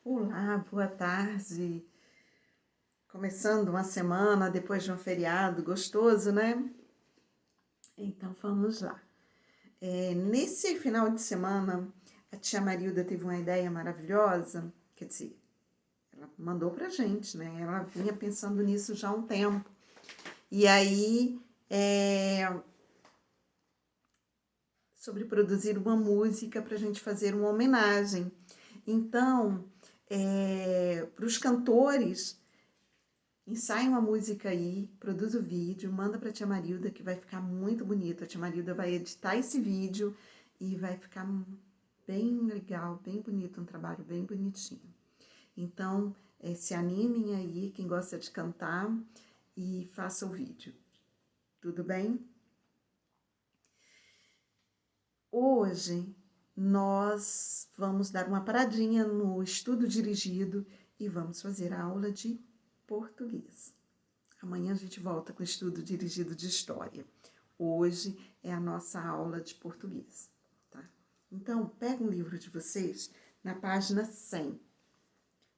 Olá, boa tarde. Começando uma semana depois de um feriado gostoso, né? Então vamos lá. Nesse final de semana, a tia Marilda teve uma ideia maravilhosa, quer dizer, ela mandou pra gente, né? Ela vinha pensando nisso já há um tempo. E aí, sobre produzir uma música pra gente fazer uma homenagem. Então, para os cantores, ensaia uma música aí, produz o vídeo, manda pra tia Marilda que vai ficar muito bonito. A tia Marilda vai editar esse vídeo e vai ficar bem legal, bem bonito, um trabalho bem bonitinho. Então, se animem aí, quem gosta de cantar, e faça o vídeo. Tudo bem? Hoje nós vamos dar uma paradinha no estudo dirigido e vamos fazer a aula de português. Amanhã a gente volta com o estudo dirigido de história. Hoje é a nossa aula de português, tá? Então, pega um livro de vocês na página 100.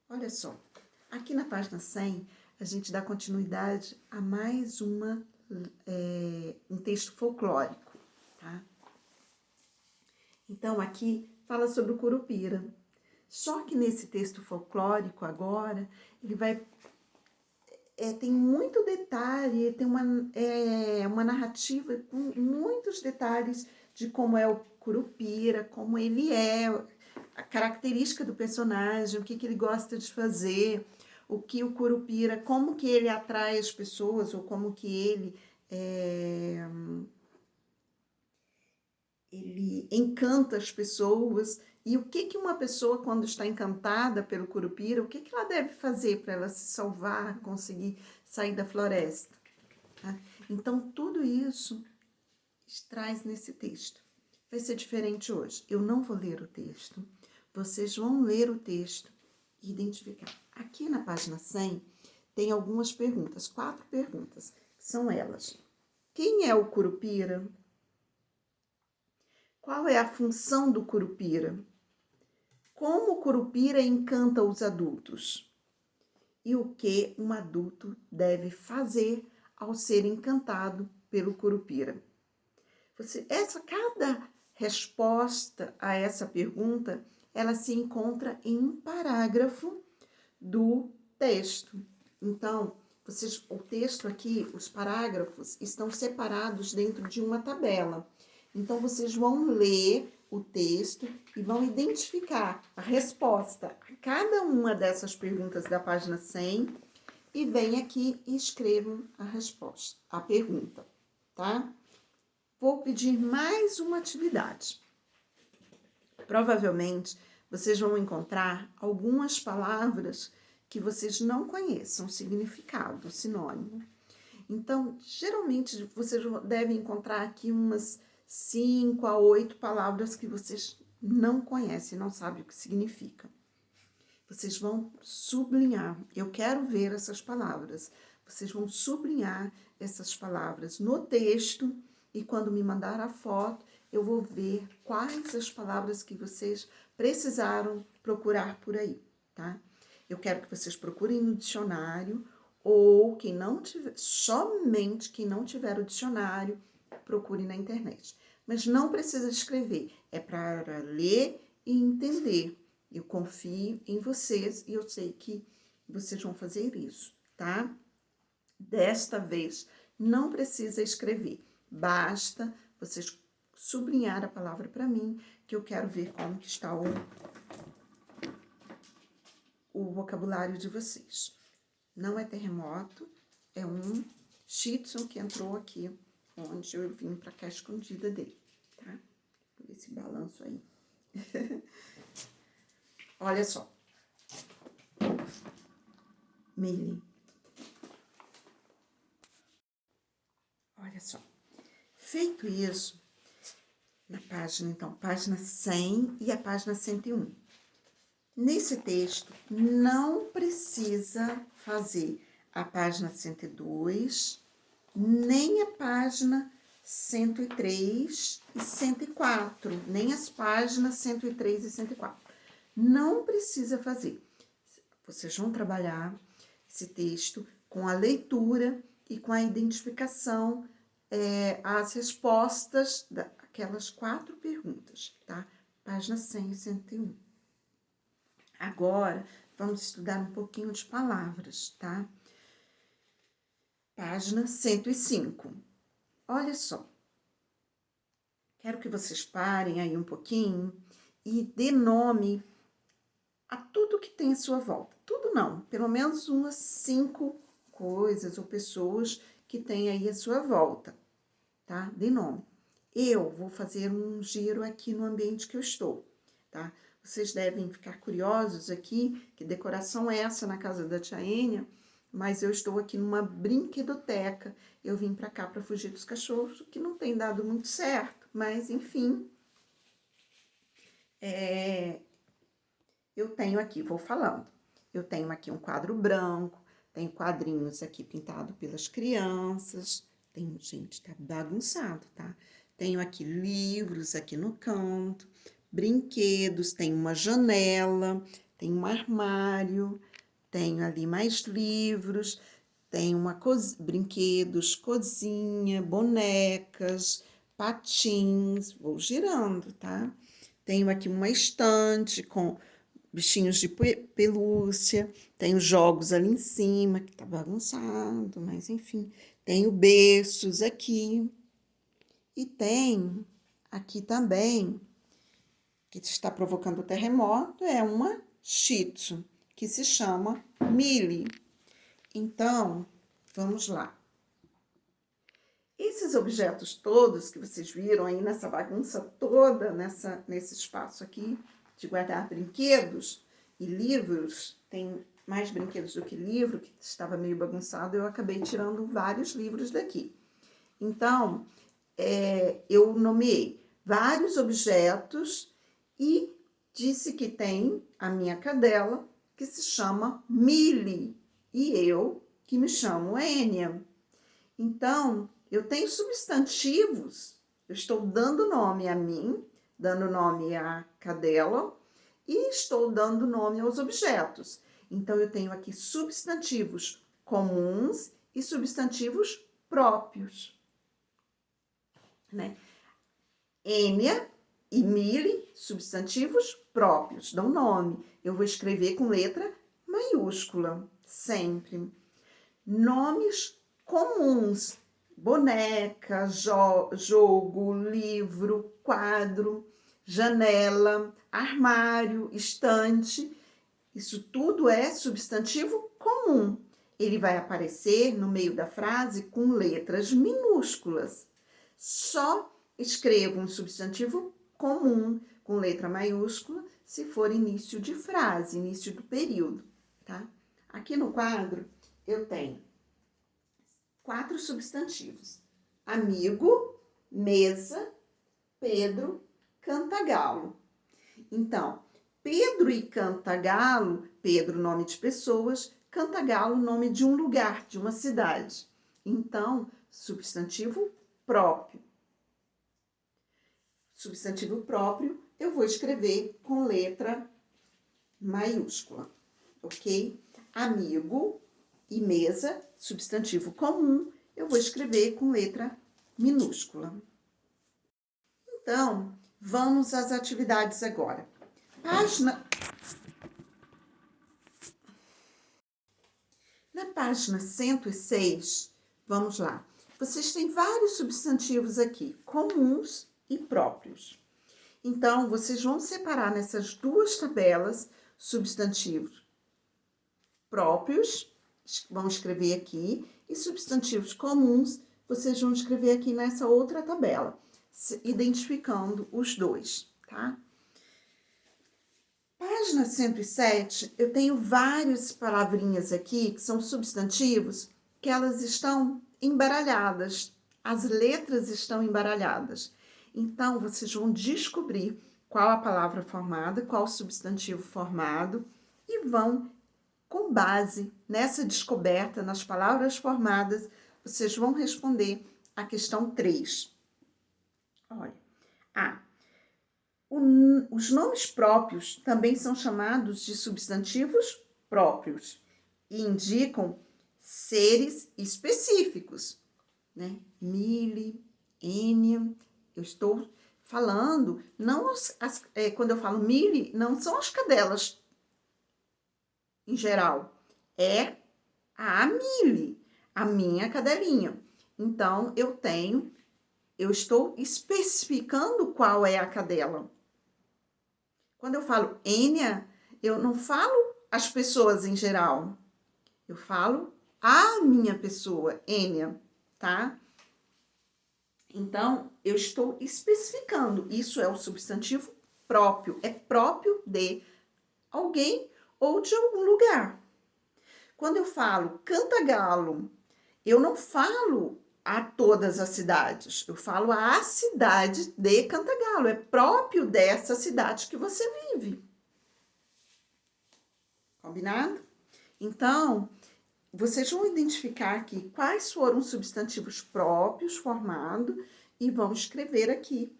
Olha só, aqui na página 100, a gente dá continuidade a mais um texto folclórico, tá? Então, aqui fala sobre o Curupira. Só que nesse texto folclórico agora, ele vai tem muito detalhe, tem uma narrativa com muitos detalhes de como é o Curupira, como ele é, a característica do personagem, o que ele gosta de fazer, o que o Curupira, como que ele atrai as pessoas, ou como que ele encanta as pessoas, e o que uma pessoa, quando está encantada pelo Curupira, o que ela deve fazer para ela se salvar, conseguir sair da floresta. Tá? Então, tudo isso traz nesse texto. Vai ser diferente hoje. Eu não vou ler o texto, vocês vão ler o texto e identificar. Aqui na página 100 tem algumas perguntas, 4 perguntas, que são elas. Quem é o Curupira? Qual é a função do Curupira? Como o Curupira encanta os adultos? E o que um adulto deve fazer ao ser encantado pelo Curupira? Cada resposta a essa pergunta, ela se encontra em um parágrafo do texto. Então, o texto aqui, os parágrafos, estão separados dentro de uma tabela. Então, vocês vão ler o texto e vão identificar a resposta a cada uma dessas perguntas da página 100 e vem aqui e escrevam a resposta, a pergunta, tá? Vou pedir mais uma atividade. Provavelmente, vocês vão encontrar algumas palavras que vocês não conheçam, significado, sinônimo. Então, geralmente, vocês devem encontrar aqui umas 5 a 8 palavras que vocês não conhecem, não sabem o que significa. Vocês vão sublinhar. Eu quero ver essas palavras. Vocês vão sublinhar essas palavras no texto e quando me mandar a foto, eu vou ver quais as palavras que vocês precisaram procurar por aí, tá? Eu quero que vocês procurem no dicionário ou quem não tiver, somente quem não tiver o dicionário, procure na internet. Mas não precisa escrever, é para ler e entender. Eu confio em vocês e eu sei que vocês vão fazer isso, tá? Desta vez, não precisa escrever. Basta vocês sublinhar a palavra para mim, que eu quero ver como que está o vocabulário de vocês. Não é terremoto, é um shih tzu que entrou aqui, onde eu vim para cá escondida dele, tá? Por esse balanço aí. Olha só. Meili. Olha só. Feito isso, na página, então, página 100 e a página 101. Nesse texto, não precisa fazer a página 102, nem a página 103 e 104, nem as páginas 103 e 104. Não precisa fazer. Vocês vão trabalhar esse texto com a leitura e com a identificação, as respostas daquelas 4 perguntas, tá? Página 100 e 101. Agora, vamos estudar um pouquinho de palavras, tá? Página 105. Olha só. Quero que vocês parem aí um pouquinho e dê nome a tudo que tem à sua volta. Tudo não, pelo menos umas 5 coisas ou pessoas que tem aí à sua volta, tá? Dê nome. Eu vou fazer um giro aqui no ambiente que eu estou, tá? Vocês devem ficar curiosos aqui, que decoração é essa na casa da tia Ênia, mas eu estou aqui numa brinquedoteca. Eu vim pra cá para fugir dos cachorros, o que não tem dado muito certo, mas enfim. Eu tenho aqui, vou falando, eu tenho aqui um quadro branco, tenho quadrinhos aqui pintados pelas crianças, tem, gente, tá bagunçado, tá? Tenho aqui livros aqui no canto, brinquedos, tem uma janela, tem um armário, tenho ali mais livros, tem brinquedos, cozinha, bonecas, patins, vou girando, tá? Tenho aqui uma estante com bichinhos de pelúcia, tenho jogos ali em cima, que tá bagunçado, mas enfim. Tenho berços aqui. E tem aqui também, que está provocando terremoto, é uma Shih Tzu, que se chama Millie. Então, vamos lá. Esses objetos todos que vocês viram aí nessa bagunça toda, nesse espaço aqui, de guardar brinquedos e livros, tem mais brinquedos do que livro, que estava meio bagunçado, eu acabei tirando vários livros daqui. Então, eu nomeei vários objetos e disse que tem a minha cadela, que se chama Millie, e eu, que me chamo Ênia. Então, eu tenho substantivos, eu estou dando nome a mim, dando nome à cadela e estou dando nome aos objetos. Então, eu tenho aqui substantivos comuns e substantivos próprios, né? Ênia e Millie, substantivos próprios, dão nome. Eu vou escrever com letra maiúscula, sempre. Nomes comuns, boneca, jogo, livro, quadro, janela, armário, estante. Isso tudo é substantivo comum. Ele vai aparecer no meio da frase com letras minúsculas. Só escrevo um substantivo comum com letra maiúscula se for início de frase, início do período, tá? Aqui no quadro eu tenho 4 substantivos: amigo, mesa, Pedro, Cantagalo. Então, Pedro e Cantagalo, Pedro, nome de pessoas, Cantagalo, nome de um lugar, de uma cidade. Então, substantivo próprio. Substantivo próprio, eu vou escrever com letra maiúscula, ok? Amigo e mesa, substantivo comum, eu vou escrever com letra minúscula. Então, vamos às atividades agora. Na página 106, vamos lá. Vocês têm vários substantivos aqui, comuns e próprios. Então, vocês vão separar nessas 2 tabelas substantivos próprios, vão escrever aqui, e substantivos comuns, vocês vão escrever aqui nessa outra tabela, identificando os 2, tá? Página 107, eu tenho várias palavrinhas aqui, que são substantivos, que elas estão embaralhadas, as letras estão embaralhadas. Então, vocês vão descobrir qual a palavra formada, qual o substantivo formado, e vão, com base nessa descoberta, nas palavras formadas, vocês vão responder a questão 3. Olha, os nomes próprios também são chamados de substantivos próprios e indicam seres específicos, né? Mille, Ênia, eu estou falando, não quando eu falo Mille, não são as cadelas em geral, é a Mille, a minha cadelinha. Então, eu estou especificando qual é a cadela. Quando eu falo Ênia, eu não falo as pessoas em geral, eu falo a minha pessoa, Ênia, tá? Então, eu estou especificando, isso é o substantivo próprio, é próprio de alguém ou de algum lugar. Quando eu falo Cantagalo, eu não falo a todas as cidades, eu falo a cidade de Cantagalo, é próprio dessa cidade que você vive. Combinado? Então, vocês vão identificar aqui quais foram os substantivos próprios formados e vão escrever aqui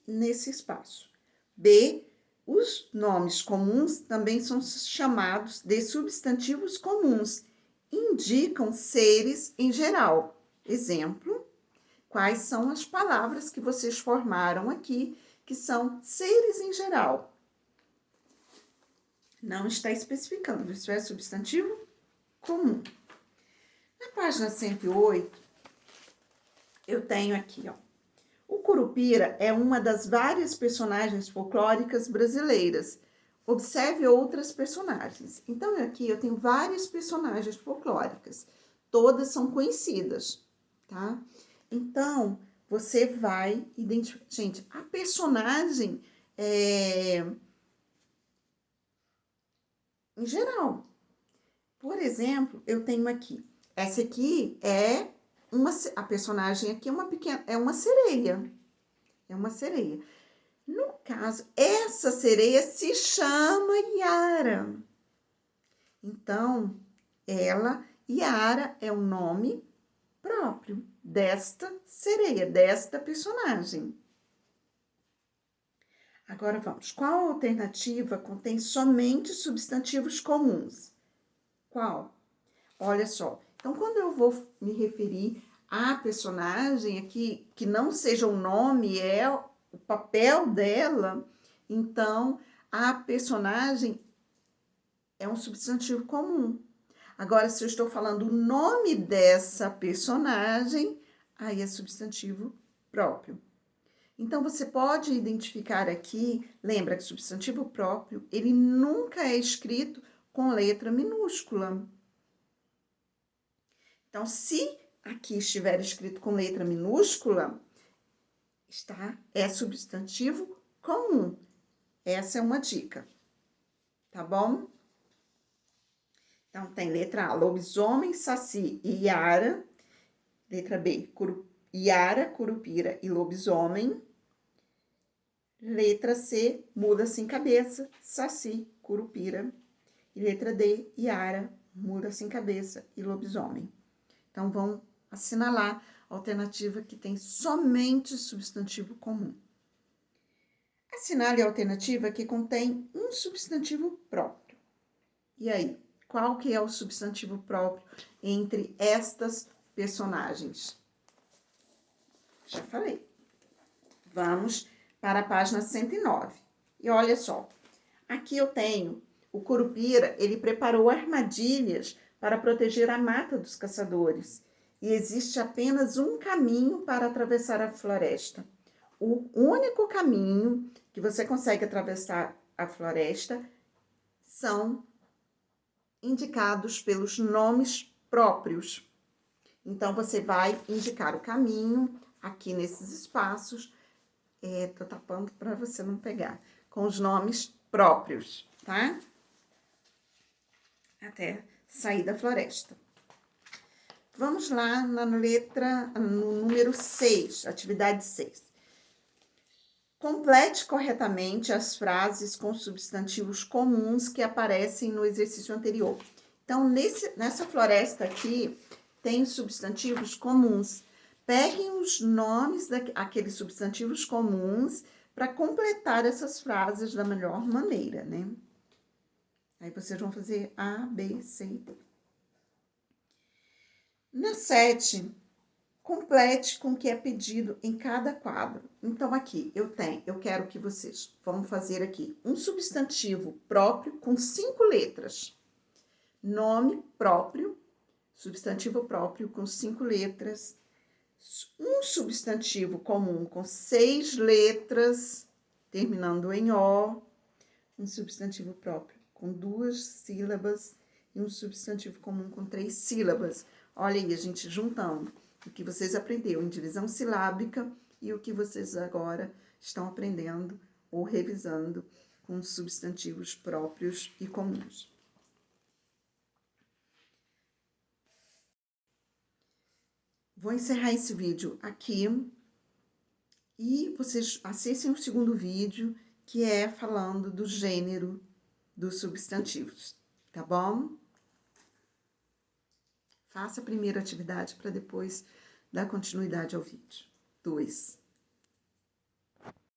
nesse espaço. B, os nomes comuns também são chamados de substantivos comuns, indicam seres em geral. Exemplo, quais são as palavras que vocês formaram aqui, que são seres em geral? Não está especificando, isso é substantivo comum. Na página 108, eu tenho aqui, ó. O Curupira é uma das várias personagens folclóricas brasileiras. Observe outras personagens. Então, aqui eu tenho várias personagens folclóricas. Todas são conhecidas, tá? Então, você vai identificar... Gente, a personagem em geral. Por exemplo, eu tenho aqui. Essa aqui é a personagem aqui é uma sereia. É uma sereia. No caso, essa sereia se chama Yara. Então, Yara é o nome próprio desta sereia, desta personagem. Agora vamos. Qual alternativa contém somente substantivos comuns? Qual? Olha só. Então, quando eu vou me referir à personagem aqui, que não seja o nome, é o papel dela, então a personagem é um substantivo comum. Agora, se eu estou falando o nome dessa personagem, aí é substantivo próprio. Então, você pode identificar aqui, lembra que substantivo próprio, ele nunca é escrito com letra minúscula. Então, se aqui estiver escrito com letra minúscula, é substantivo comum. Essa é uma dica, tá bom? Então, tem letra A, lobisomem, saci e iara. Letra B, iara, curupira e lobisomem. Letra C, muda sem cabeça, saci, curupira. E letra D, iara, muda sem cabeça e lobisomem. Então, vão assinalar a alternativa que tem somente substantivo comum. Assinale a alternativa que contém um substantivo próprio. E aí, qual que é o substantivo próprio entre estas personagens? Já falei. Vamos para a página 109. E olha só, aqui eu tenho o Curupira, ele preparou armadilhas para proteger a mata dos caçadores. E existe apenas um caminho para atravessar a floresta. O único caminho que você consegue atravessar a floresta são indicados pelos nomes próprios. Então, você vai indicar o caminho aqui nesses espaços. Tô tapando para você não pegar. Com os nomes próprios, tá? Até sair da floresta. Vamos lá no número 6, atividade 6. Complete corretamente as frases com substantivos comuns que aparecem no exercício anterior. Então, nessa floresta aqui, tem substantivos comuns. Peguem os nomes daqueles substantivos comuns para completar essas frases da melhor maneira, né? Aí vocês vão fazer A, B, C e D. Na 7, complete com o que é pedido em cada quadro. Então, aqui eu quero que vocês vão fazer aqui um substantivo próprio com 5 letras. Nome próprio, substantivo próprio com 5 letras. Um substantivo comum com 6 letras, terminando em O. Um substantivo próprio com 2 sílabas e um substantivo comum com 3 sílabas. Olha aí, a gente juntando o que vocês aprenderam em divisão silábica e o que vocês agora estão aprendendo ou revisando com substantivos próprios e comuns. Vou encerrar esse vídeo aqui e vocês acessem o segundo vídeo, que é falando do gênero dos substantivos, tá bom? Faça a primeira atividade para depois dar continuidade ao vídeo. 2.